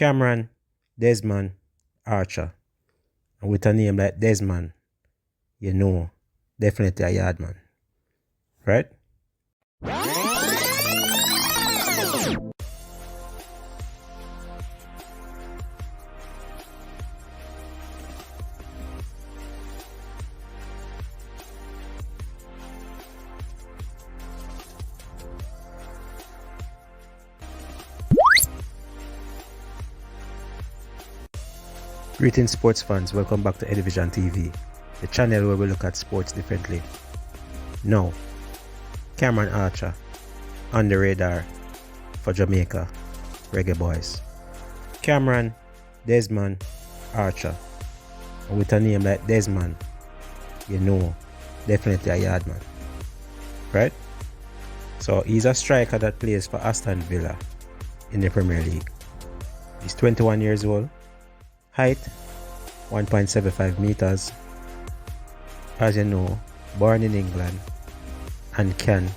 Cameron Desmond Archer. And with a name like Desmond, you know, definitely a yard man. Right? Greetings sports fans, welcome back to Edivision TV, the channel where we look at sports differently. Now, Cameron Archer on the radar for Jamaica Reggae Boyz. Cameron Desmond Archer. And with a name like Desmond, you know, definitely a yard man. Right? So he's a striker that plays for Aston Villa in the Premier League. He's 21 years old. Height 1.75 meters. As you know, born in England and can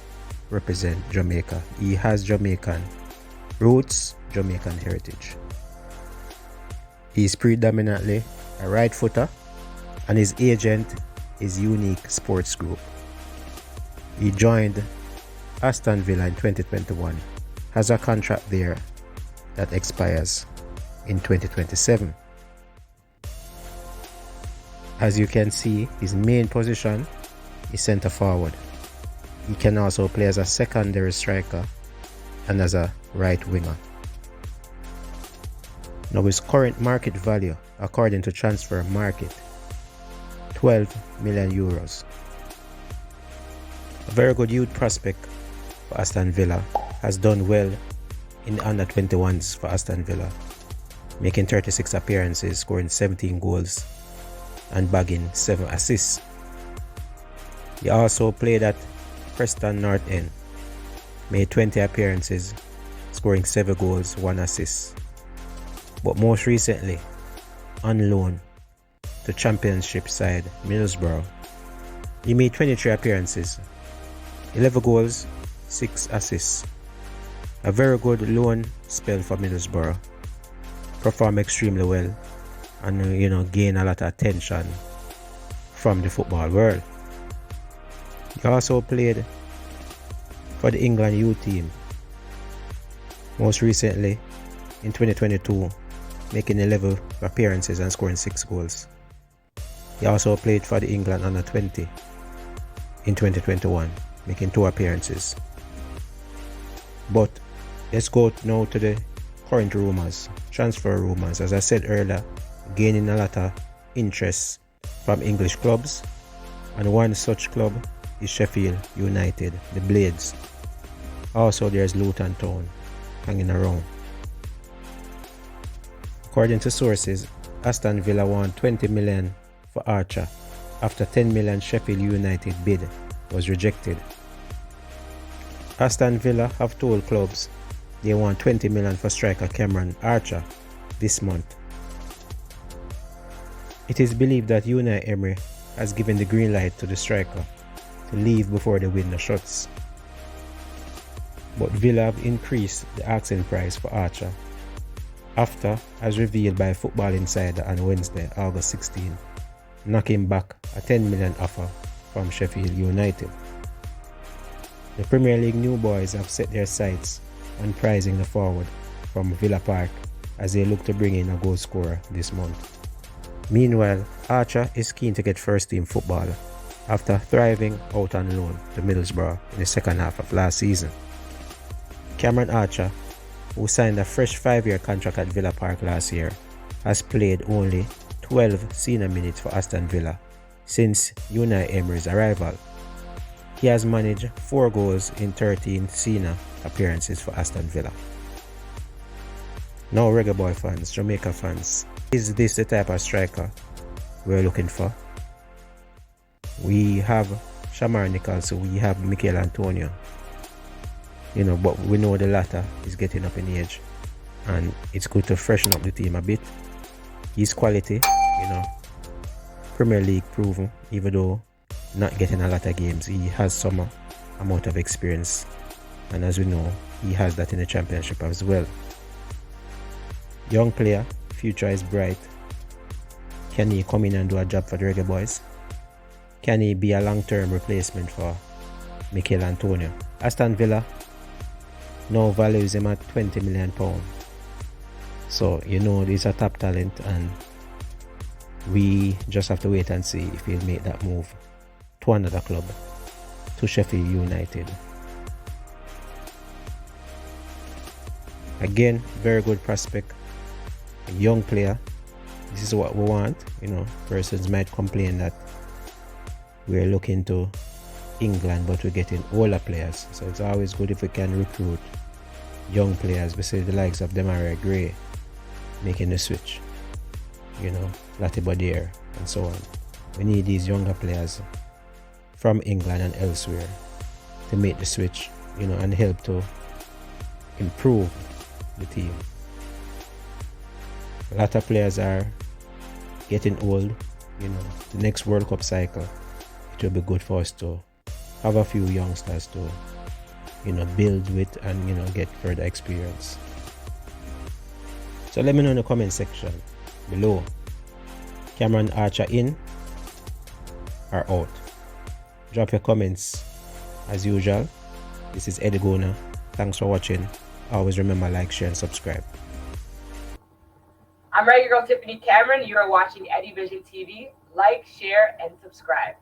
represent Jamaica. He has Jamaican roots, Jamaican heritage. He is predominantly a right footer and his agent is Unique Sports Group. He joined Aston Villa in 2021, has a contract there that expires in 2027. As you can see, his main position is centre forward. He can also play as a secondary striker and as a right winger. Now his current market value, according to Transfer Market, 12 million euros. A very good youth prospect for Aston Villa, has done well in the under-21s for Aston Villa, making 36 appearances, scoring 17 goals and bagging 7 assists. He also played at Preston North End, made 20 appearances, scoring 7 goals, 1 assist. But most recently, on loan to Championship side Middlesbrough, he made 23 appearances, 11 goals, 6 assists. A very good loan spell for Middlesbrough. Performed extremely well and gain a lot of attention from the football world. He also played for the England youth team, most recently in 2022, making 11 appearances and scoring 6 goals. He also played for the England under-20 in 2021, making 2 appearances. But let's go now to the current rumors, transfer rumors. As I said earlier, gaining a lot of interest from English clubs, and one such club is Sheffield United, the Blades. Also there's Luton Town hanging around. According to sources, Aston Villa want 20 million for Archer after 10 million Sheffield United bid was rejected. Aston Villa have told clubs they want 20 million for striker Cameron Archer this month. It is believed that Unai Emery has given the green light to the striker to leave before the window shuts. But Villa have increased the asking price for Archer after, as revealed by Football Insider on Wednesday, August 16, knocking back a 10 million offer from Sheffield United. The Premier League new boys have set their sights on prizing the forward from Villa Park as they look to bring in a goal scorer this month. Meanwhile, Archer is keen to get first team football after thriving out on loan to Middlesbrough in the second half of last season. Cameron Archer, who signed a fresh 5-year contract at Villa Park last year, has played only 12 senior minutes for Aston Villa since Unai Emery's arrival. He has managed 4 goals in 13 senior appearances for Aston Villa. Now Reggae Boy fans, Jamaica fans, is this the type of striker we're looking for? We have Shamar Nichols, we have Mikel Antonio, but we know the latter is getting up in age and it's good to freshen up the team a bit. His quality, Premier League proven, even though not getting a lot of games, he has some amount of experience, and as we know, he has that in the Championship as well. Young player, future is bright. Can he come in and do a job for the Reggae Boyz? Can he be a long-term replacement for Mikel Antonio? Aston Villa now values him at £20 million. So, he's a top talent, and we just have to wait and see if he'll make that move to another club, to Sheffield United. Again, very good prospect, a young player. This is what we want. Persons might complain that we're looking to England, but we're getting older players. So it's always good if we can recruit young players. We see the likes of Jamaica Reggae making the switch, Lati Badier and so on. We need these younger players from England and elsewhere to make the switch, and help to improve the team. A lot of players are getting old. The next World Cup cycle, it will be good for us to have a few youngsters to build with and get further experience. So let me know in the comment section below, Cameron Archer in or out? Drop your comments as usual. This is Eddie Gona. Thanks for watching. Always remember, like, share and subscribe. I'm Reggae Girl Tiffany Cameron. You are watching Eddie Vision TV. Like, share, and subscribe.